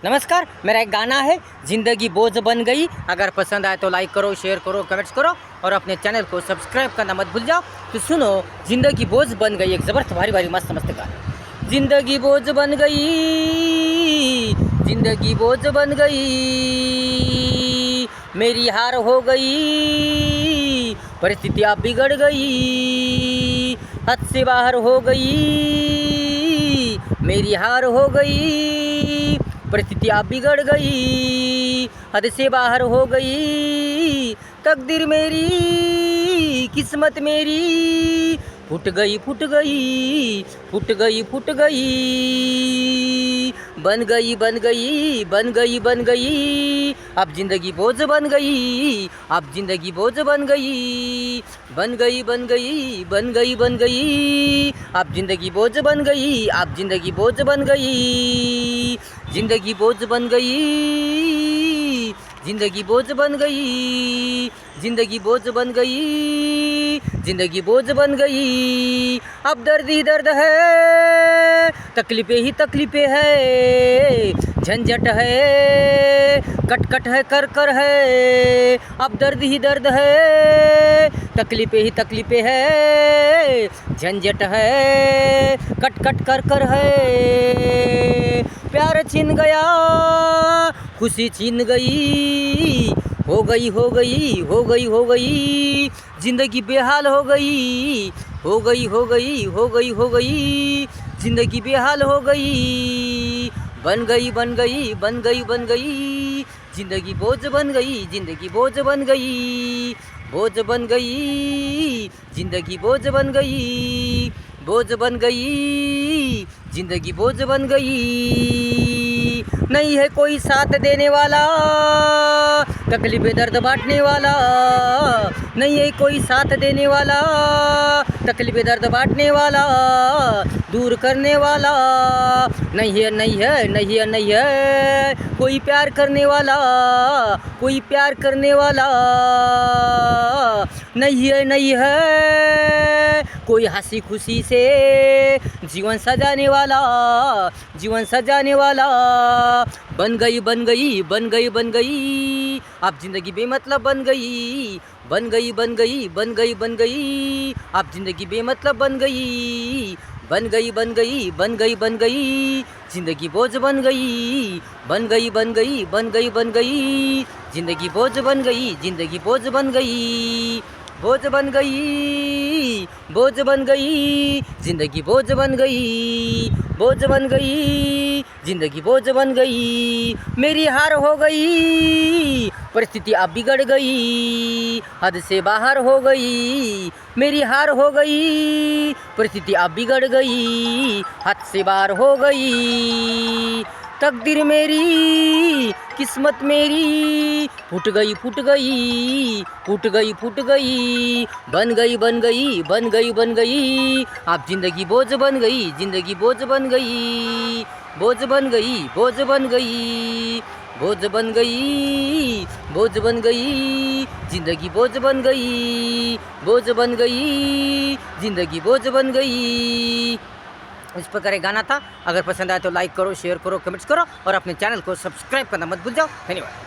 नमस्कार, मेरा एक गाना है ज़िंदगी बोझ बन गई। अगर पसंद आए तो लाइक करो, शेयर करो, कमेंट्स करो और अपने चैनल को सब्सक्राइब करना मत भूल जाओ। तो सुनो, ज़िंदगी बोझ बन गई, एक ज़बरदस्त भारी भारी मस्त मस्त गाना। ज़िंदगी बोझ बन गई, ज़िंदगी बोझ बन गई, मेरी हार हो गई, परिस्थितियाँ बिगड़ गई, हद से बाहर हो गई, मेरी हार हो गई, परिस्थितियाँ बिगड़ गई, हद से बाहर हो गई, तकदीर मेरी, किस्मत मेरी, फूट गई फूट गई, फूट गई फूट गई, बन गई बन गई, बन गई बन गई, अब जिंदगी बोझ बन गई, अब जिंदगी बोझ बन गई, बन गई बन गई, बन गई बन गई, अब जिंदगी बोझ बन गई, अब जिंदगी बोझ बन गई, जिंदगी बोझ बन गई, जिंदगी बोझ बन गई, जिंदगी बोझ बन गई, जिंदगी बोझ बन गई, अब दर्द ही दर्द है, तकलीफें ही तकलीफें है, झंझट है, कट कट है, कर कर है, अब दर्द ही दर्द है, तकलीफें ही तकलीफें है, झंझट है, कट कट कर कर है, प्यार छिन गया, खुशी छिन गई, हो गई हो गई हो गई हो गई, जिंदगी बेहाल हो गई, हो गई हो गई हो गई हो गई, जिंदगी बेहाल हो गई, बन गई बन गई बन गई बन गई, जिंदगी बोझ बन गई, जिंदगी बोझ बन गई, बोझ बन गई, जिंदगी बोझ बन गई, बोझ बन गई, जिंदगी बोझ बन गई, नहीं है कोई साथ देने वाला, तकलीफें दर्द बांटने वाला, नहीं है कोई साथ देने वाला, तकलीफें दर्द बांटने वाला, दूर करने वाला, नहीं है नहीं है नहीं है नहीं है, कोई प्यार करने वाला, कोई प्यार करने वाला, नहीं है नहीं है, कोई हंसी खुशी से जीवन सजाने वाला, जीवन सजाने वाला, बन गई बन गई बन गई बन गई, अब जिंदगी बेमतलब बन गई, बन गई बन गई बन गई बन गई, अब जिंदगी बेमतलब बन गई, बन गई बन गई बन गई बन गई, जिंदगी बोझ बन गई, बन गई बन गई बन गई बन गई, जिंदगी बोझ बन गई, जिंदगी बोझ बन गई, बोझ बन गई, बोझ बन गई, जिंदगी बोझ बन गई, बोझ बन गई, जिंदगी बोझ बन गई, मेरी हार हो गई, परिस्थिति अब बिगड़ गई, हद से बाहर हो गई, मेरी हार हो गई, परिस्थिति अब बिगड़ गई, हद से बाहर हो गई, तकदीर मेरी, किस्मत मेरी, फूट गई फूट गई, फूट गई फूट गई, बन गई बन गई बन गई बन गई, अब जिंदगी बोझ बन गई, जिंदगी बोझ बन गई, बोझ बन गई, बोझ बन गई, बोझ बन गई, बोझ बन गई, जिंदगी बोझ बन गई, बोझ बन गई, जिंदगी बोझ बन गई। इस प्रकार एक गाना था। अगर पसंद आए तो लाइक करो, शेयर करो, कमेंट्स करो और अपने चैनल को सब्सक्राइब करना मत भूल जाओ। धन्यवाद।